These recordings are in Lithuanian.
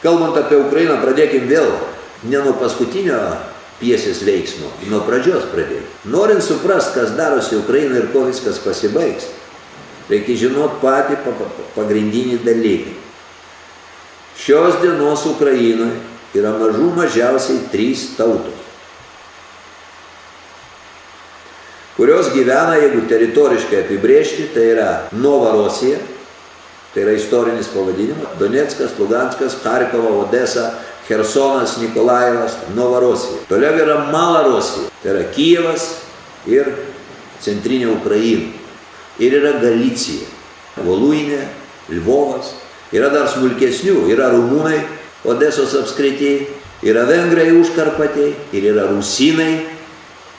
Kalbant apie Ukrainą, pradėkim vėl ne nuo paskutinio pjesės veiksmo, nuo pradžios pradėkim. Norint suprast, kas darosi Ukrainoje ir ko viskas pasibaigs, reikia žinot patį pagrindinį dalyką. Šios dienos Ukrainoje yra mažiausiai 3 tautos, kurios gyvena, jeigu teritoriškai apibrėžti, tai yra Novorosija, tai yra istorinis pavadinimas, Doneckas, Luganskas, Charkova, Odesa, Chersonas, Nikolajevas, Novorosija. Toliau yra Malorosija, tai yra Kijevas ir centrinė Ukraina. Ir yra Galicija, Voluinė, Lvovas. Yra dar smulkesnių, yra rumunai, Odesos apskrityje, yra vengrai užkarpatėje ir yra rusinai,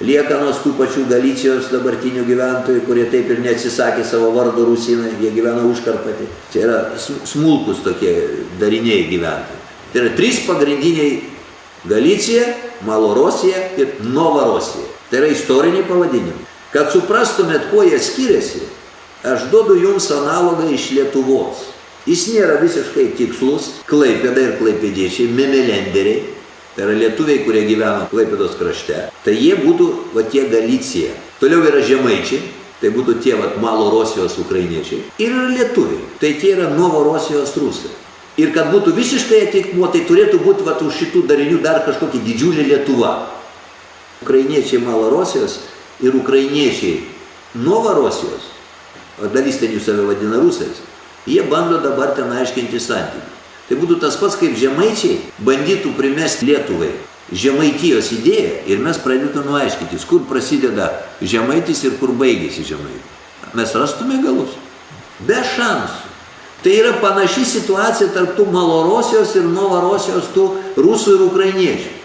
liekanos tų pačių Galicijos dabartinių gyventojų, kurie taip ir neatsisakė savo vardo rusinai, jie gyvena užkarpatėje. Čia yra smulkus tokie dariniai gyventojai. Tai yra 3 pagrindiniai Galicija, Malorosija ir Novorosija. Tai yra istoriniai pavadinimai. Kad suprastumėt, kuo jie skiriasi, aš duodu jums analogą iš Lietuvos. Jis nėra visiškai tikslus. Klaipėda ir klaipėdiečiai, memelenderiai, tai yra lietuviai, kurie gyvena Klaipėdos krašte, tai jie būtų va tie Galicija. Toliau yra žemaičiai, tai būtų tie va Malorosijos ukrainiečiai. Ir yra lietuviai, tai tie yra Novorosijos rusai. Ir kad būtų visiškai atitikmuo, tai turėtų būti va už šitų darinių dar kažkokia didžiulė Lietuva. Ukrainiečiai Malorosijos ir ukrainiečiai Novorosijos, o dalis ten jų save vadina rusais, jie bando dabar ten aiškinti santykių. Tai būtų tas pats, kaip žemaičiai bandytų primesti Lietuvai Žemaitijos idėją ir mes pradėtume aiškintis, kur prasideda žemaitis ir kur baigėsi žemaitis. Mes rastume galus. Be šansų. Tai yra panaši situacija tarp tų Malorosijos ir Novorosijos, tų rusų ir ukrainiečių.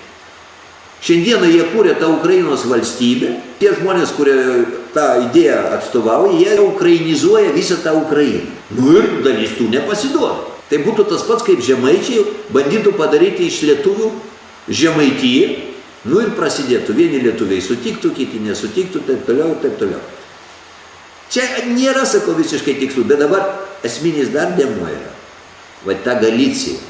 Šiandieną jie kūrė tą Ukrainos valstybę, tie žmonės, kurie tą idėją atstovauja, jie ukrainizuoja visą tą Ukrainą. Nu ir dalis tų nepasiduoda. Tai būtų tas pats, kaip žemaičiai bandytų padaryti iš lietuvių Žemaitiją, nu ir prasidėtų. Vieni lietuviai sutiktų, kiti nesutiktų, taip toliau ir taip toliau. Čia nėra, sakau, visiškai tikslų, bet dabar esminis dar dėmuo yra. Va ta Galicija.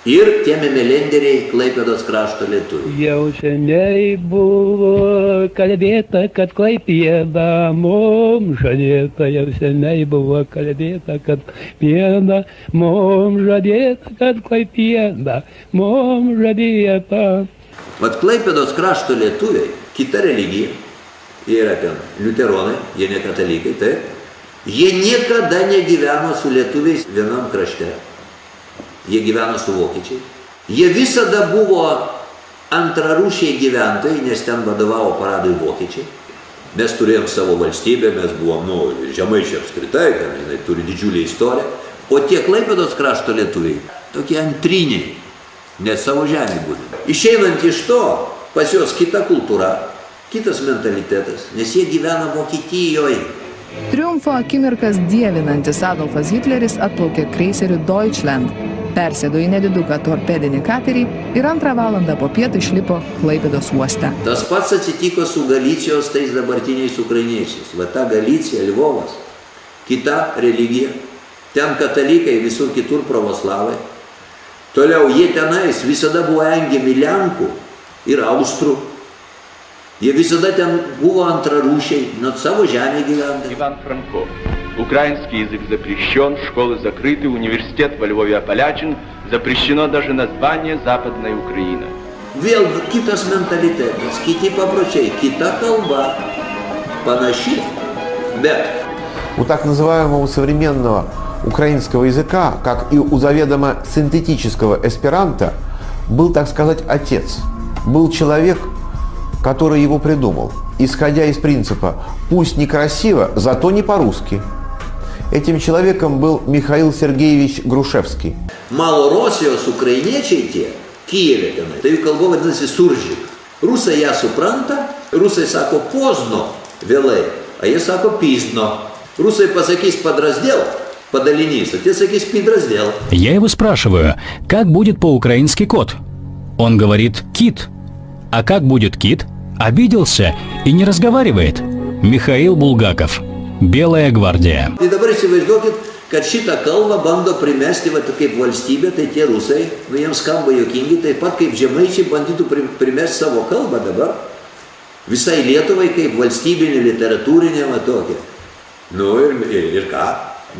Ir tie memelenderiai Klaipėdos krašto lietuviai. Jau seniai buvo kalbėta, kad Klaipėda mums žadėta. Jau seniai buvo kalbėta, kad Klaipėda mums žadėta, kad Klaipėda mums žadėta. Vat Klaipėdos krašto lietuviai, kita religija, jie yra ten liuteronai, jie ne katalikai, taip. Jie niekada negyveno su lietuviais vienam krašte. Jie gyveno su vokiečiai. Jie visada buvo antrarūšiai gyventojai, nes ten vadovavo paradui vokiečiai. Mes turėjom savo valstybę, mes buvom, žemaičiai apskritai, ten, jinai turi didžiulį istoriją. O tie Klaipėdos krašto lietuviai, tokie antriniai, nes savo žemė būdami. Išeinant iš to, pas juos kita kultūra, kitas mentalitetas, nes jie gyvena Vokietijoje. Triumfo akimirkas dievinantis Adolfas Hitleris atplaukė kreiseriu Deutschland. Persėdo į nediduką torpedinį katerį ir 2 valandą po pietų išlipo Klaipėdos uoste. Tas pats atsitiko su Galicijos tais dabartiniais ukrainiečiais. Va ta Galicija, Lvovas, kita religija. Ten katalikai, visur kitur pravoslavai. Toliau jie tenais visada buvo engiami Lenkų ir Austrų. Jie visada ten buvo antrarūšiai, net savo žemę gyvendami. Иван Франко. Украинский язык запрещен, школы закрыты, университет во Львове ополячен, запрещено даже название Западная Украина. Vėl kitas mentalitetas, kiti papročiai, kita kalba, panaši, bet У так называемого современного украинского языка, как и у заведомо синтетического эсперанто, был, так сказать, отец. Был человек, который его придумал, исходя из принципа «пусть некрасиво, зато не по-русски». Этим человеком был Михаил Сергеевич Грушевский. Malorosijos ukrainiečiai tie, Kijeve tenai, tai jų kalba vadinasi suržik. Rusai ją supranta, rusai sako pozno, vėlai, a jie sako pizdno. Rusai pasakys подраздел, подаленись, а те sakys пидраздел. Я его спрашиваю, как будет по-украински кот? Он говорит «кит». А как будет кит? Обиделся и не разговаривает. Михаил Булгаков. Белая гвардия. И dabar įsivaizduokit, kad šitą kalbą bando primesti kaip valstybė, tai tie rusai, jiems skamba juokingai, taip pat kaip žemaičiai bandytų primesti savo kalbą dabar visai Lietuvai kaip valstybinė, literatūrinė, tokia. Ir ką?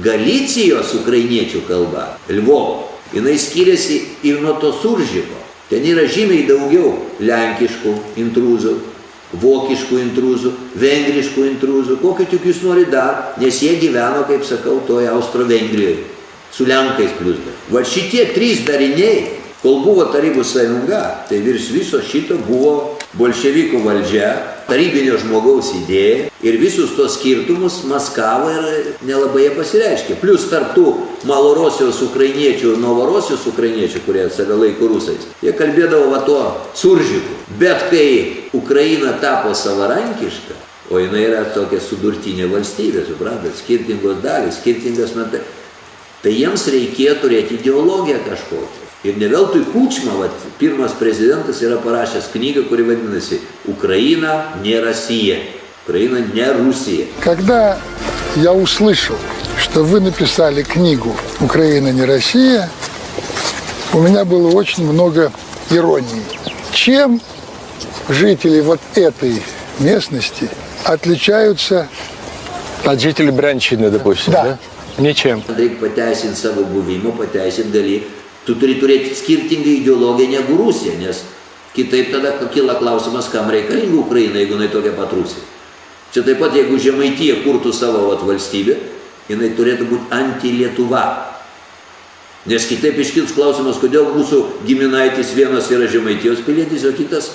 Galicijos ukrainiečių kalba, Lvovo, jinai skiriasi ir nuo to Suržiko. Ten yra žymiai daugiau lenkiškų intruzų, vokiškų intruzų, vengriškų intruzų, kokį tik jūs nori dar, nes jie gyveno, kaip sakau, toje Austro-Vengrijoje, su lenkais plius. Va šitie trys dariniai, kol buvo Tarybų sąjunga, tai virš viso šito buvo bolševikų valdžia, tarybinio žmogaus idėja ir visus tos skirtumus maskavo ir nelabai jie pasireiškė. Plius tarp tų Malorosijos ukrainiečių ir Novorosijos ukrainiečių, kurie save laiko rusais, jie kalbėdavo va to Suržiku. Bet kai Ukraina tapo savarankiška, o jinai yra tokia sudurtinė valstybė, suprantat, skirtingos dalys, skirtingas metai, tai jiems reikėjo turėti ideologiją kažkokią. Ir ne veltui Kučma, pirmas prezidentas, yra parašęs knygą, kuri vadinasi «Украина не Россия». Украина не Rusija. Когда я услышал, что вы написали книгу «Украина не Россия», у меня было очень много иронии. Чем жители вот этой местности отличаются от жителей Брянщины, допустим, да? Ничем. Reikia pateisinti savo buvimą, pateisinti gali. Tu turi turėti skirtingą ideologiją negu Rusija, nes kitaip tada kyla klausimas, kam reikalinga Ukraina, jeigu jinai tokia pat Rusija. Čia taip pat, jeigu Žemaitija kurtų savo valstybę, jinai turėtų būti anti-Lietuva. Nes kitaip iškils klausimas, kodėl mūsų giminaitis vienas yra Žemaitijos pilietis, o kitas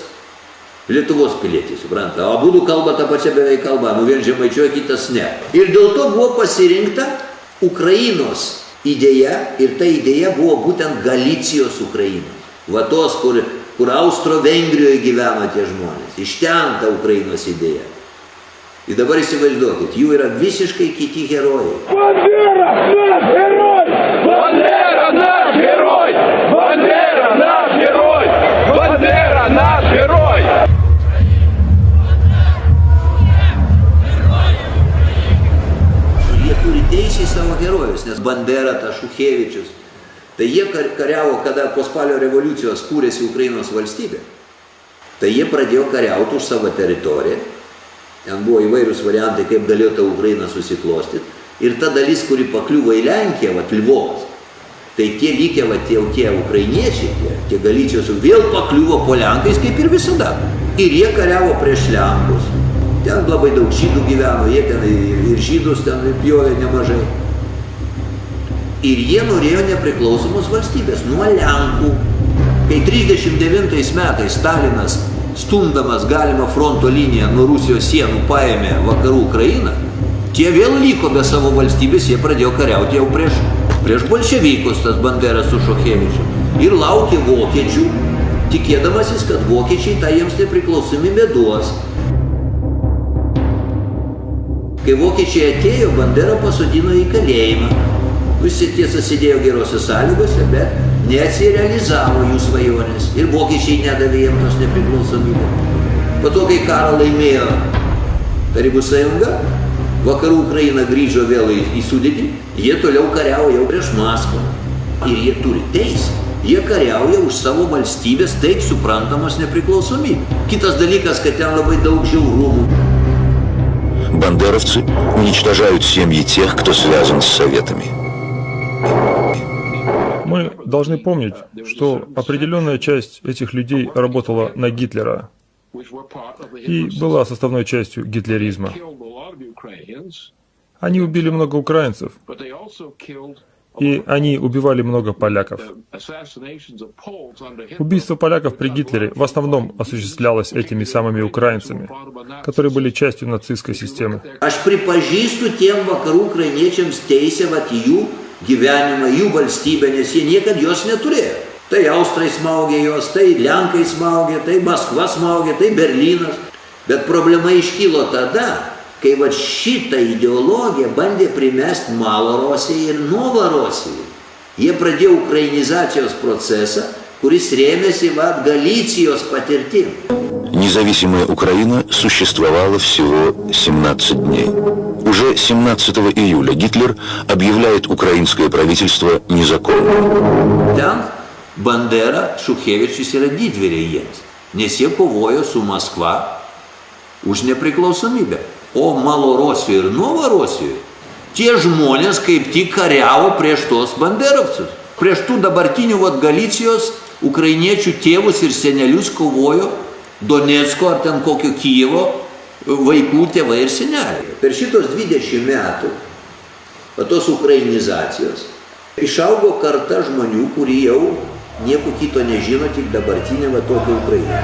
Lietuvos pilietis, supranta. O abudu kalba tą pačią beveik kalbą, vien Žemaitijos, kitas ne. Ir dėl to buvo pasirinkta Ukrainos idėja, ir ta idėja buvo būtent Galicijos Ukrainos. Va tos, kur Austro-Vengrijoje gyveno tie žmonės. Iš ten ta Ukrainos idėja. Ir dabar įsivaizduokit, jų yra visiškai kiti herojai. Bandera, nаш heroj! Bandera, nаш heroj! Bandera, nаш heroj! Bandera, nаш heroj! Jie turi teisę į savo herojus, nes Bandera, Šuchevičius, tai jie kariavo, kada po spalio revoliucijos kūrėsi Ukrainos valstybė, tai jie pradėjo kariauti už savo teritoriją. Ten buvo įvairūs variantai, kaip galėjo ta Ukraina susiklostyti. Ir ta dalis, kuri pakliuvo į Lenkiją, Lvovas, tai tie likę, tie ukrainiečiai, tie Galicijos, vėl pakliuvo po Lenkais, kaip ir visada. Ir jie kariavo prieš Lenkus. Ten labai daug žydų gyveno, jie ten ir žydus ten pjovė nemažai. Ir jie norėjo nepriklausomos valstybės nuo Lenkų. Kai 39 metais Stalinas, stumdamas galimą fronto liniją nuo Rusijos sienų, paėmė vakarų Ukrainą, tie vėl liko be savo valstybės, jie pradėjo kariauti jau prieš bolševikus, tas Banderas su Šuchevičiu. Ir laukė vokiečių, tikėdamasis, kad vokiečiai tą jiems nepriklausomybę duos. Kai vokiečiai atėjo, Banderą pasodino į kalėjimą. Visi tiesa sėdėjo gerose sąlygose, bet neatsirealizavo jų svajonės. Ir vokiečiai nedavė jiems tos nepriklausomybės. Po to, kai karą laimėjo Tarybų sąjunga, vakarų Ukraina grįžo vėl į sudėtį, jie toliau kariauja jau prieš Maskvą. Ir jie turi teisę. Jie kariauja už savo valstybės taip suprantamos nepriklausomybę. Kitas dalykas, kad ten labai daug žiaurumų. Бандеровцы уничтожают семьи тех, кто связан с советами. Мы должны помнить, что определенная часть этих людей работала на Гитлера и была составной частью гитлеризма. Они убили много украинцев, и они убивали много поляков. Убийство поляков при Гитлере в основном осуществлялось этими самыми украинцами, которые были частью нацистской системы. Aš pripažįstu tiem vakarų ukrainiečiams teisę jų gyvenimą, jų valstybę, nes jie niekad jos neturėjo. Tai Austrai smaugė jos, tai Lenkai smaugė, tai Maskva smaugė, tai Berlynas. Bet problema iškilo tada, kai šitą ideologiją bandė primesti Malorosijai ir Novorosijai. Jie pradėjo украинизаcijos процесą, kuris rėmėsi Галиcijos патиртим. Независимая Украина существовала всего 17 дней. Уже 17 июля Гитлер объявляет украинское правительство незаконным. Ten Bandera Šuchevičius yra didvyriai jiems, nes jie kovojo su Maskva už nepriklausomybę. O Malorosijoje ir Novorosijoje tie žmonės kaip tik kariavo prieš tos banderovcus. Prieš tų dabartinių Galicijos ukrainiečių tėvus ir senelius kovojo Donecko ar ten kokio Kijevo vaikų tėvai ir seneliai. Per šitos 20 metų tos ukrainizacijos išaugo karta žmonių, kurie jau nieko kito nežino, tik dabartinė tokia Ukraina.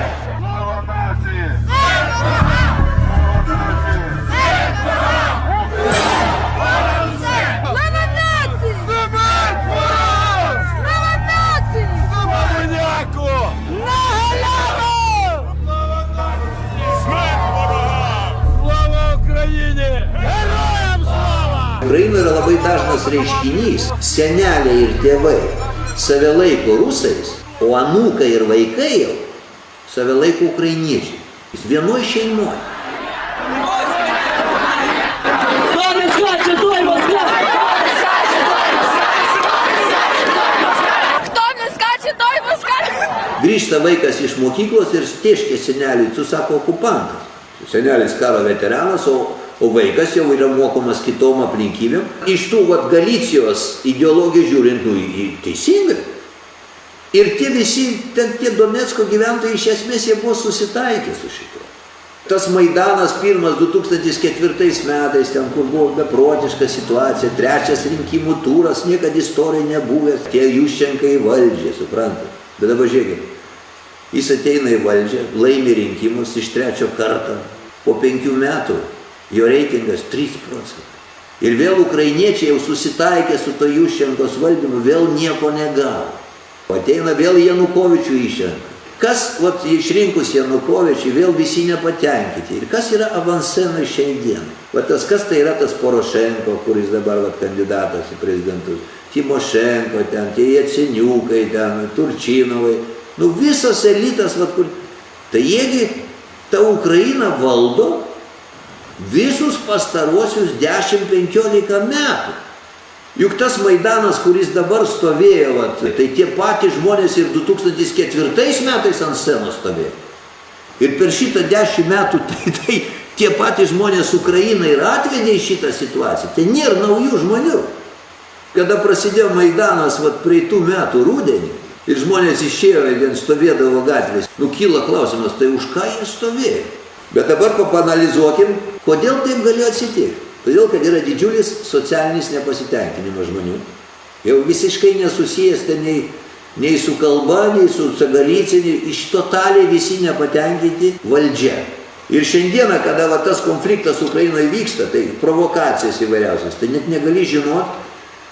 Ukrainoje yra labai dažnas reiškinys. Seneliai ir tėvai save laiko rusais, o anūkai ir vaikai jau save laiko ukrainiečiai. Vienoj šeimoje. Grįžta vaikas iš mokyklos ir tėškė seneliui, tu sako okupantas. Senelis karo veteranas, o vaikas jau yra mokomas kitom aplinkybėm. Iš tų Galicijos ideologijų žiūrint, teisingai. Ir tie visi, tie Donecko gyventojai iš esmės jie buvo susitaikę su šituo. Tas Maidanas pirmas 2004 metais, ten kur buvo beprotiška situacija, trečias rinkimų turas, niekad istorijoje nebuvęs, tie Juščenka į valdžią, suprantate. Bet dabar žiūrėkit, jis ateina į valdžią, laimi rinkimus iš trečio karto, po 5 metų jo reitingas 3%. Ir vėl ukrainiečiai jau susitaikė su to Juščenkos valdymu, vėl nieko negavo. Ateina vėl Janukovičių išrenka. Kas išrinkus Janukovičių, vėl visi nepatenkinti. Ir kas yra avansena šiandien? Kas tai yra tas Porošenko, kuris dabar kandidatas į prezidentus? Timošenko ten, tie Jaceniukai ten, Turčinovai. Visas elitas, kur... Tai jiegi ta Ukraina valdo visus pastaruosius 10-15 metų. Juk tas Maidanas, kuris dabar stovėjo, tai tie patys žmonės ir 2004 metais ant scenos stovėjo. Ir per šitą 10 metų tai tie patys žmonės Ukrainą ir atvedė į šitą situaciją. Tai nėra naujų žmonių. Kada prasidėjo Maidanas praeitų metų rudenį ir žmonės išėjo ir stovėdavo gatvės, kyla klausimas, tai už ką jie stovėjo? Bet dabar paanalizuokim, kodėl taip galėjo atsitikti. Todėl, kad yra didžiulis socialinis nepasitenkinimas žmonių. Jau visiškai nesusijęs nei su kalba, nei su Galicija, iš totaliai visi nepatenkinti valdžia. Ir šiandieną, kada tas konfliktas Ukrainoje vyksta, tai provokacijas įvairiausias, tai net negali žinoti,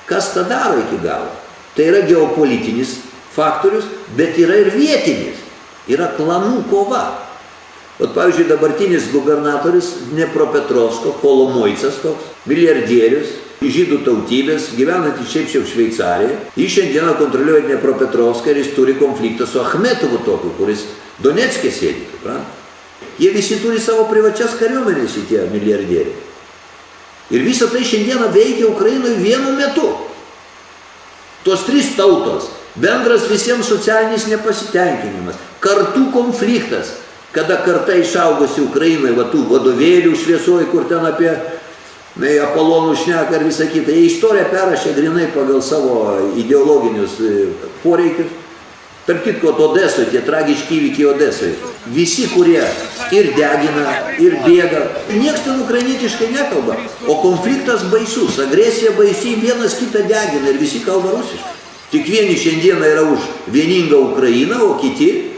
kas tą daro iki galo. Tai yra geopolitinis faktorius, bet yra ir vietinis. Yra klanų kova. Pavyzdžiui, dabartinis gubernatorius Dnepropetrovsko, Kolomoicas toks, milijardierius, žydų tautybės, gyvenantis šiaip Šveicarijoje. Jis šiandieną kontroliuoja Dnepropetrovską ir jis turi konfliktą su Achmetovu tokiu, kuris Donecke sėdi. Jie visi turi savo privačias kariuomenės, šitie milijardieriai. Ir visą tai šiandieną veikia Ukrainoje vienu metu. Tos 3 tautos, bendras visiems socialinis nepasitenkinimas, kartų konfliktas. Kada karta išaugusi Ukrainai, tų vadovėlių šviesoj, kur ten apie Apolonų šneka ir visą kitą, jie istoriją perrašė grinai pagal savo ideologinius poreikius. Tarp kitko, Odesoje, tie tragiški įvykiai Odesoje, visi, kurie ir degina, ir bėga, nieks ten ukrainietiškai nekalba, o konfliktas baisus, agresija baisi, vienas kitą degina ir visi kalba rusiškai. Tik vieni šiandieną yra už vieningą Ukrainą, o kiti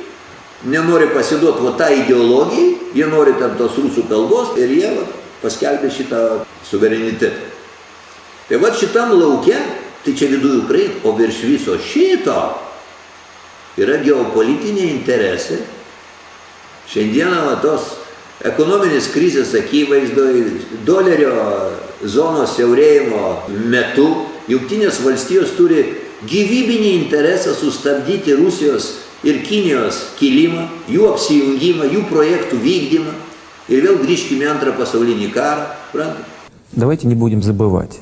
nenori pasiduoti tą ideologiją, jie nori tam tos rusų kalbos ir jie paskelbė šitą suverenitetą. Tai šitam lauke, tai čia viduje Ukraina, o virš viso šito yra geopolitiniai interesai. Šiandieną tos ekonominės krizės akivaizdoje, dolerio zonos siaurėjimo metu, Jungtinės valstijos turi gyvybinį interesą sustabdyti Rusijos ir Kinijos kilimą, jų apsijungimą, jų projektų vykdymą. Ir vėl grįžkime į Antrą pasaulinį karą. Давайте не будем забывать,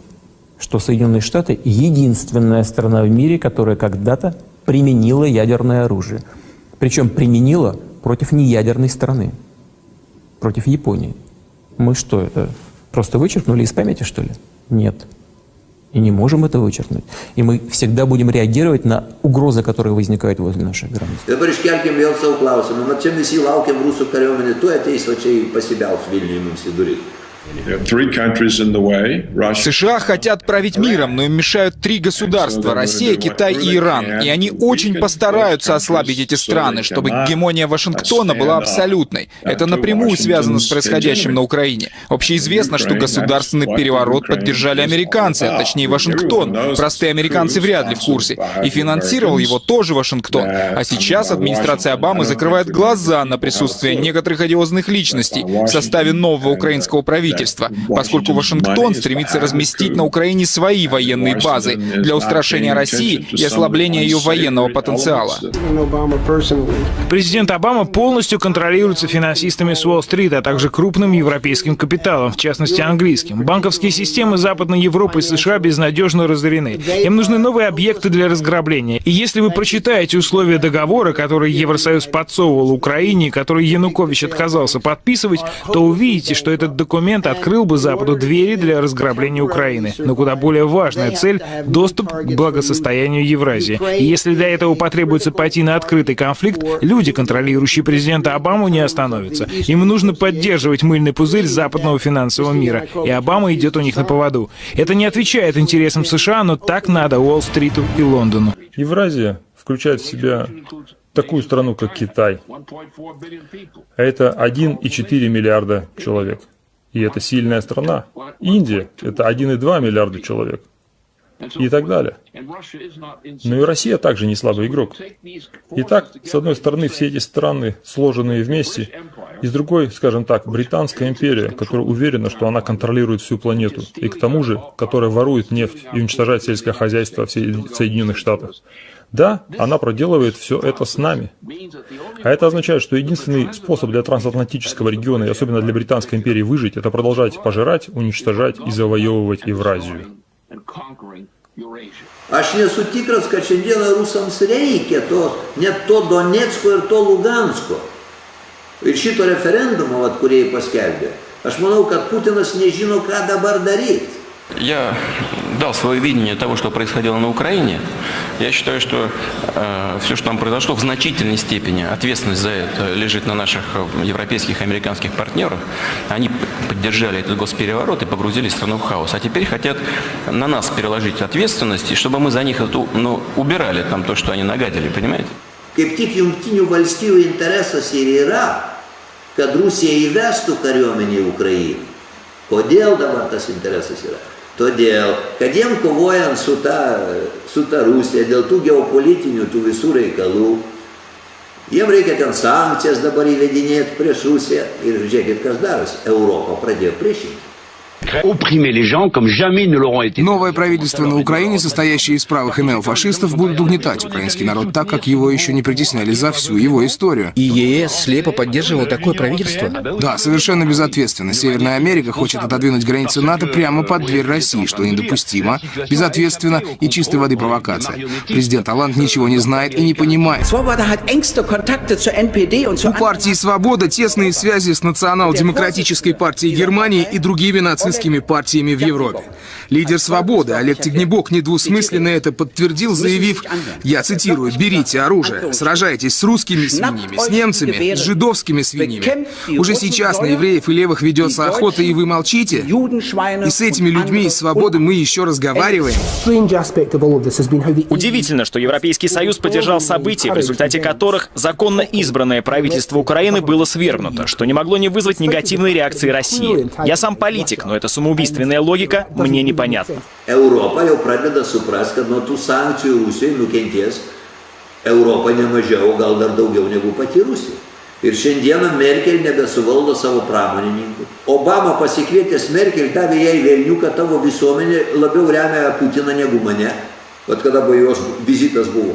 что Соединенные Штаты — единственная страна в мире, которая когда-то применила ядерное оружие. Причем применила против неядерной страны, против Японии. Мы что, это просто вычеркнули из памяти, что ли? Нет. И не можем это вычеркнуть. И мы всегда будем реагировать на угрозы, которые возникают возле наших границ. США хотят править миром, но им мешают 3 государства – Россия, Китай и Иран. И они очень постараются ослабить эти страны, чтобы гегемония Вашингтона была абсолютной. Это напрямую связано с происходящим на Украине. Общеизвестно, что государственный переворот поддержали американцы, а точнее Вашингтон. Простые американцы вряд ли в курсе. И финансировал его тоже Вашингтон. А сейчас администрация Обамы закрывает глаза на присутствие некоторых одиозных личностей в составе нового украинского правительства, поскольку Вашингтон стремится разместить на Украине свои военные базы для устрашения России и ослабления ее военного потенциала. Президент Обама полностью контролируется финансистами с Уолл-стрит, а также крупным европейским капиталом, в частности английским. Банковские системы Западной Европы и США безнадежно разорены. Им нужны новые объекты для разграбления. И если вы прочитаете условия договора, который Евросоюз подсовывал Украине, и который Янукович отказался подписывать, то увидите, что этот документ открыл бы Западу двери для разграбления Украины. Но куда более важная цель — доступ к благосостоянию Евразии. И если для этого потребуется пойти на открытый конфликт, люди, контролирующие президента Обаму, не остановятся. Им нужно поддерживать мыльный пузырь западного финансового мира. И Обама идет у них на поводу. Это не отвечает интересам США, но так надо Уолл-стриту и Лондону. Евразия включает в себя такую страну, как Китай. А это 1,4 миллиарда человек. И это сильная страна. Индия – это 1,2 миллиарда человек. И так далее. Но и Россия также не слабый игрок. Итак, с одной стороны, все эти страны, сложенные вместе, и с другой, скажем так, Британская империя, которая уверена, что она контролирует всю планету, и к тому же, которая ворует нефть и уничтожает сельское хозяйство в Соединенных Штатах. Да, она проделывает все это с нами. А это означает, что единственный способ для трансатлантического региона, и особенно для Британской империи, выжить, это продолжать пожирать, уничтожать и завоевывать Евразию. Aš nesu tikras, kad šiandieną rusams reikia net to Donecko ir to Lugansko. Ir šito referendumo, kurį jie paskelbė. Aš manau, kad Putinas nežino, ką dabar daryti. Я дал свое видение того, что происходило на Украине. Я считаю, что все, что там произошло, в значительной степени ответственность за это лежит на наших европейских и американских партнерах. Они поддержали этот госпереворот и погрузили страну в хаос. А теперь хотят на нас переложить ответственность, и чтобы мы за них убирали там то, что они нагадили, понимаете? Kaip tik Jungtinių valstybių interesas ir yra, kad Rusija įvestų kariuomenę į Ukrainą. Kodėl dabar tas interesas yra? Todėl, kad jiem kovojant su ta Rusija, dėl tų geopolitinių, tų visų reikalų, jiem reikia ten sankcijas dabar įvedinėti prieš Rusiją. Ir žiūrėkit, kas darosi. Europa pradėjo priešinti. Новое правительство на Украине, состоящее из правых и неофашистов, будет угнетать украинский народ так, как его еще не притесняли за всю его историю. И ЕС слепо поддерживал такое правительство? Да, совершенно безответственно. Северная Америка хочет отодвинуть границы НАТО прямо под дверь России, что недопустимо, безответственно и чистой воды провокация. Президент Оланд ничего не знает и не понимает. У партии «Свобода» тесные связи с национал-демократической партией Германии и другими нацистскими партиями в Европе. Лидер «Свободы» Олег Тягнебок недвусмысленно это подтвердил, заявив, я цитирую, «берите оружие, сражайтесь с русскими свиньями, с немцами, с жидовскими свиньями. Уже сейчас на евреев и левых ведется охота, и вы молчите? И с этими людьми из «Свободы» мы еще разговариваем». Удивительно, что Европейский Союз поддержал события, в результате которых законно избранное правительство Украины было свергнуто, что не могло не вызвать негативной реакции России. Я сам политик, но эта самоубийственная логика мне непонятна. Europa jau pradeda suprast, kad nuo tų sankcijų Rusijai nukentės Europa ne mažiau, gal dar daugiau negu pati Rusija. Ir šiandieną Merkel nebesuvaldo savo pramonininkų. Obama pasikvietęs Merkel davė jai velnių, kad tavo visuomenė labiau remia Putiną negu mane, vat kada jos vizitas buvo.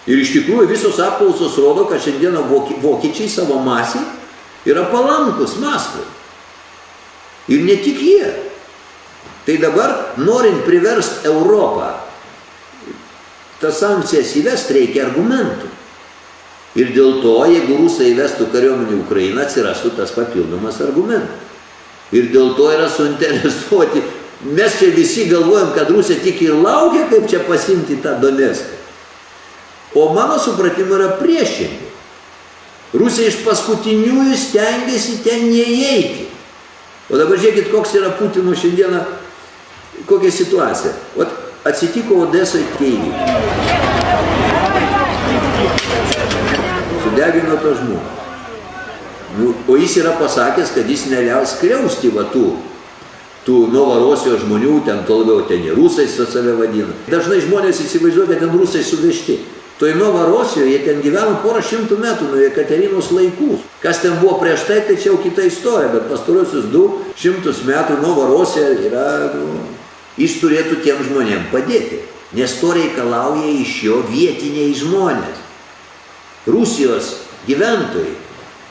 Ir iš tikrųjų visos apklausos rodo, kad šiandieną vokiečiai savo masiai yra palankus Maskvai. Ir ne tik jie. Tai dabar, norint priversti Europą, tas sankcijas įvesti reikia argumentų. Ir dėl to, jeigu rusai įvestų kariuomenį į Ukrainą, atsirastų tas papildomas argumentas. Ir dėl to yra suinteresuoti. Mes čia visi galvojam, kad Rusija tik ir laukia, kaip čia pasimti tą Donecką. O mano supratimu yra priešingai. Rusija iš paskutiniųjų stengiasi ten neįeiti. O dabar žiūrėkit, koks yra Putino šiandieną, kokia situacija. Vat atsitiko Odesai įvykiai. Sudegino to žmogų. O jis yra pasakęs, kad jis neleis skriausti va tų Novorosijos žmonių, ten tolgiau ten ir rusai save vadina. Dažnai žmonės įsivaizduoja, kad ten rusai suvežti. Toj Novorosijoje jie ten gyveno porą šimtų metų nuo Jekaterinos laikus. Kas ten buvo prieš tai, tai čia jau kita istorija, bet pastaruosius 200 metų Novorosija yra, jis turėtų tiem žmonėm padėti, nes to reikalauja iš jo vietiniai žmonės. Rusijos gyventojai,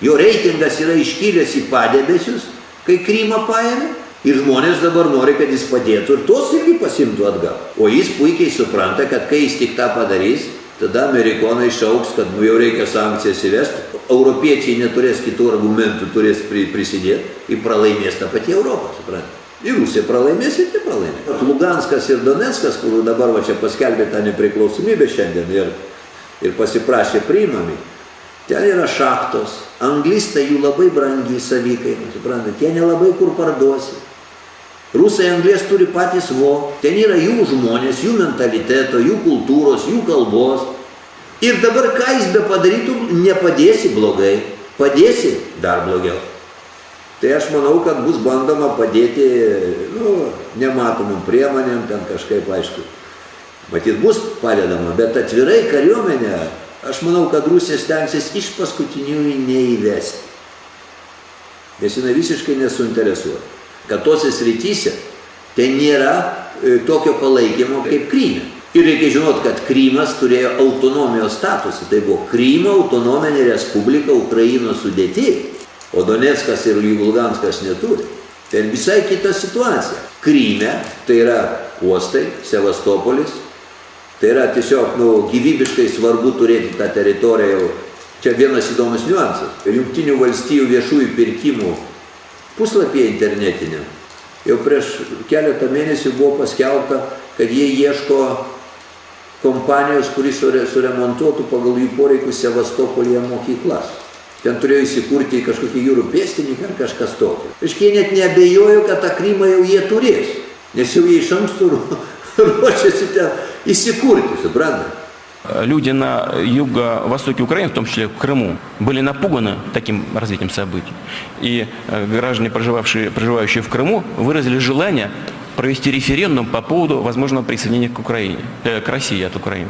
jo reitingas yra iškilęs į padebesius, kai Krymą paėmė. Ir žmonės dabar nori, kad jis padėtų ir tos irgi pasimtų atgal. O jis puikiai supranta, kad kai jis tik tą padarys, tada amerikonai šauks, kad jau reikia sankcijas įvesti. Europiečiai neturės kitų argumentų, turės prisidėti ir pralaimės tą patį Europą, supranta. Ir Rusija pralaimės ir nepralaimės. Luganskas ir Doneckas, kur dabar va čia paskelbė tą nepriklausomybę šiandien ir pasiprašė priimami. Ten yra šachtos, anglistai jų labai brangiai savikaina, suprantat, jie nelabai kur parduosi. Rusai anglės turi patys ten yra jų žmonės, jų mentaliteto, jų kultūros, jų kalbos. Ir dabar ką jis be padarytų, nepadėsi blogai, padėsi dar blogiau. Tai aš manau, kad bus bandoma padėti, nematomom priemonėm, ten kažkaip aišku. Matyt, bus padedama, bet atvirai kariuomenė, aš manau, kad Rusija stengsis iš paskutiniųjų neįvesti. Nes jinai visiškai nesuinteresuota. Kad tose srityse ten nėra tokio palaikymo kaip Kryme. Ir reikia žinoti, kad Krymas turėjo autonomijos statusą. Tai buvo Krymo autonominė respublika Ukrainos sudėty, o Doneckas ir Luganskas neturi. Tai visai kita situacija. Kryme tai yra uostai, Sevastopolis. Tai yra tiesiog gyvybiškai svarbu turėti tą teritoriją. Čia vienas įdomus niuansas. Jungtinių valstijų viešųjų pirkimų puslapyje internetinė. Jau prieš keletą mėnesių buvo paskelbta, kad jie ieško kompanijos, kuris suremontuotų pagal jų poreikius Sevastopolyje mokyklas. Ten turėjo įsikurti kažkokį jūrų pėstininką ar kažkas tokio. Aiškiai, jie net neabejojo, kad tą Krymą jau jie turės, nes jau jie iš anksto руочеся там įsikurti, suprantate? Люди на юго-востоке Украины, в том числе в Крыму, были напуганы таким развитием событий. И граждане, проживающие в Крыму, выразили желание провести референдум по поводу возможного присоединения к России от Украины.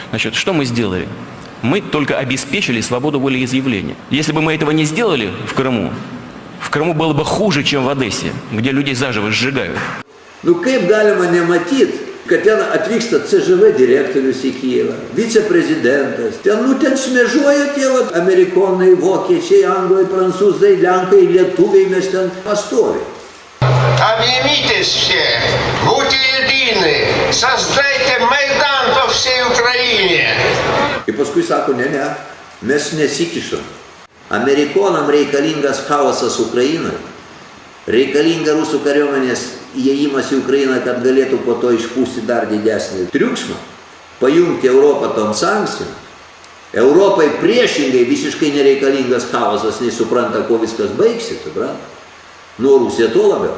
Значит, что мы сделали? Мы только обеспечили свободу волеизъявления. Если бы мы этого не сделали в Крыму было бы хуже, чем в Одессе, где людей заживо сжигают. Ну, kaip galima nematyti, kad ten atvyksta CŽV direktorius į Kijevą, viceprezidentas, ten šmėžuoja tie amerikonai, vokiečiai, anglai, prancūzai, lenkai, lietuviai, mes ten pastovi. Обнимитесь все, будьте едины, создайте Майдан по всей Украине. Ir paskui sako, ne, mes nesikišam. Amerikonam reikalingas chaosas Ukrainai, reikalinga rusų kariuomenės įėjimas į Ukrainą, kad galėtų po to išpūsti dar didesnį triukšmą, pajungti Europą tom sankcijom. Europai priešingai visiškai nereikalingas chaosas, nesupranta, ko viskas baigsis, supranta? Но Rusija то лабел.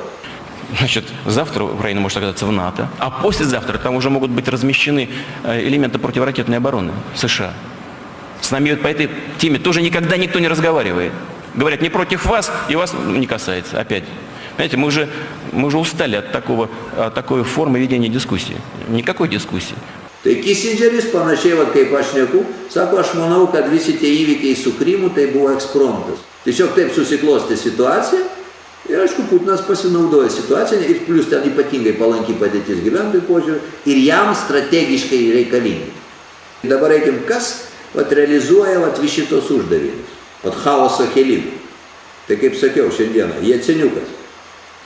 Значит, завтра Украина может оказаться в НАТО, а послезавтра там уже могут быть размещены элементы противоракетной обороны США. С нами по этой теме тоже никогда никто не разговаривает. Говорят, не против вас, и вас не касается. Опять. Понимаете, мы уже устали от такой формы ведения дискуссии. Никакой дискуссии. Tai Kissingeris panašiai, kaip aš šneku, sako, aš manau, kad visi tie įvykiai su Krymu tai buvo ekspromtas. Tiesiog taip susiklostė situacija ir, aišku, Putinas pasinaudoja situaciją ir plus ten ypatingai palanki padėtis gyventojų požiūrį ir jam strategiškai reikalingi. Dabar reikim, kas realizuoja šitos uždavinius, chaoso kelimą. Tai kaip sakiau šiandieną, Jaceniukas.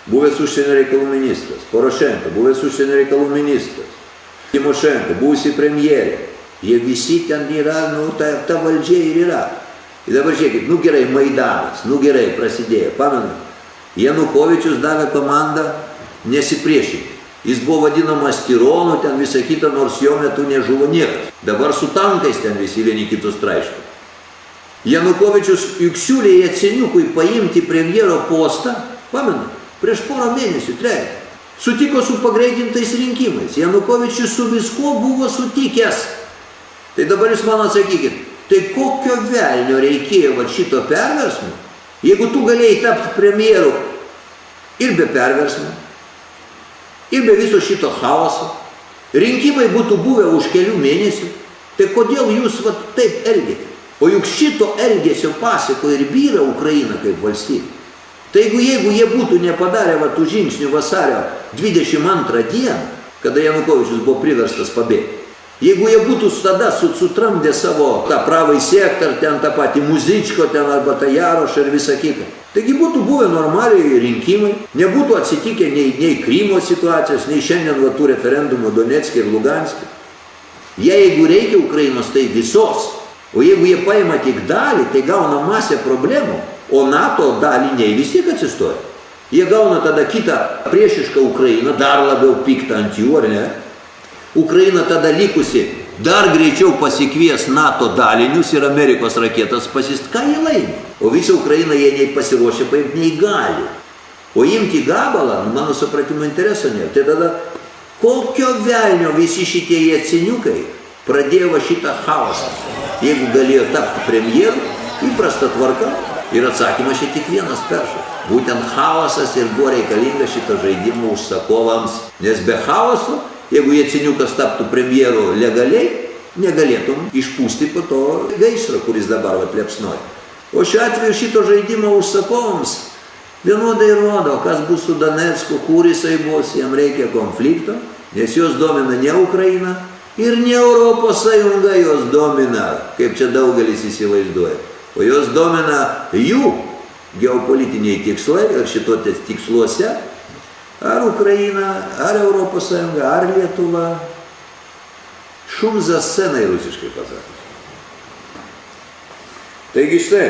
buvęs užsienio reikalų ministras, Porošenko, buvęs užsienio reikalų ministras, Timošenko, buvusi premjerė. Jie visi ten yra, ta valdžia ir yra. Ir dabar žiūrėkit, gerai, Maidanas, gerai, prasidėjo, pamenu. Janukovičius davė komandą nesipriešinti. Jis buvo vadinamas tironu, ten visą kitą, nors jo metu nežuvo niekas. Dabar su tankais ten visi vieni kitus traiško. Janukovičius juk siūlė Jaceniukui paimti premjero postą, pamenu, prieš porą mėnesių, trejata. Sutiko su pagreitintais rinkimais. Janukovičius su viskuo buvo sutikęs. Tai dabar jūs man atsakykit, tai kokio velnio reikėjo šito perversmo, jeigu tu galėjai tapti premjeru ir be perversmo, ir be viso šito chaoso, rinkimai būtų buvę už kelių mėnesių, tai kodėl jūs taip elgėte? O juk šito elgesio paseko ir byra Ukraina kaip valstybė. Tai jeigu jie būtų nepadarę tų žingsnių vasario 22 dieną, kada Janukovičius buvo priverstas pabėgti, jeigu jie būtų tada sutramdė savo tą pravai sektor, ten tą patį Muzičko, ten arba tą Jarošą ir visą kitą, taigi būtų buvę normaliai rinkimai, nebūtų atsitikę nei Krymo situacijos, nei šiandien tų referendumų Donecke ir Luganske. Jeigu reikia Ukrainos, tai visos. O jeigu jie paima tik dalį, tai gauna masę problemų, o NATO daliniai vis tiek atsistoja. Jie gauna tada kitą priešišką Ukrainą, dar labiau piktą ant jų, ar ne? Ukraina tada likusi dar greičiau pasikvies NATO dalinius ir Amerikos raketas pasist, ką jie laimi. O visą Ukrainą jie nei pasiruošę paimti, nei gali. O imti gabalą, mano supratimo intereso nėra. Tai tada kokio velnio visi šitie Jaceniukai pradėjo šitą chaosą. Jeigu galėjo tapti premjeru, įprasta tvarka, ir atsakymas čia tik vienas peršas. Būtent chaosas ir buvo reikalingas šito žaidimo užsakovams. Nes be chaoso, jeigu Jaceniukas taptų premjeru legaliai, negalėtum išpūsti po to gaisro, kuris dabar liepsnoja. O šiuo atveju šito žaidimo užsakovams vienodai rodo, kas bus su Donecku, kur jisai bus, jam reikia konflikto, nes jos domina ne Ukraina ir ne Europos Sąjunga jos domina, kaip čia daugelis įsivaizduoja. O jos domina jų geopolitiniai tikslai ir šitose tiksluose ar Ukraina, ar Europos Sąjunga, ar Lietuva. Šum za scenai rusiškai pasakysiu. Taigi štai,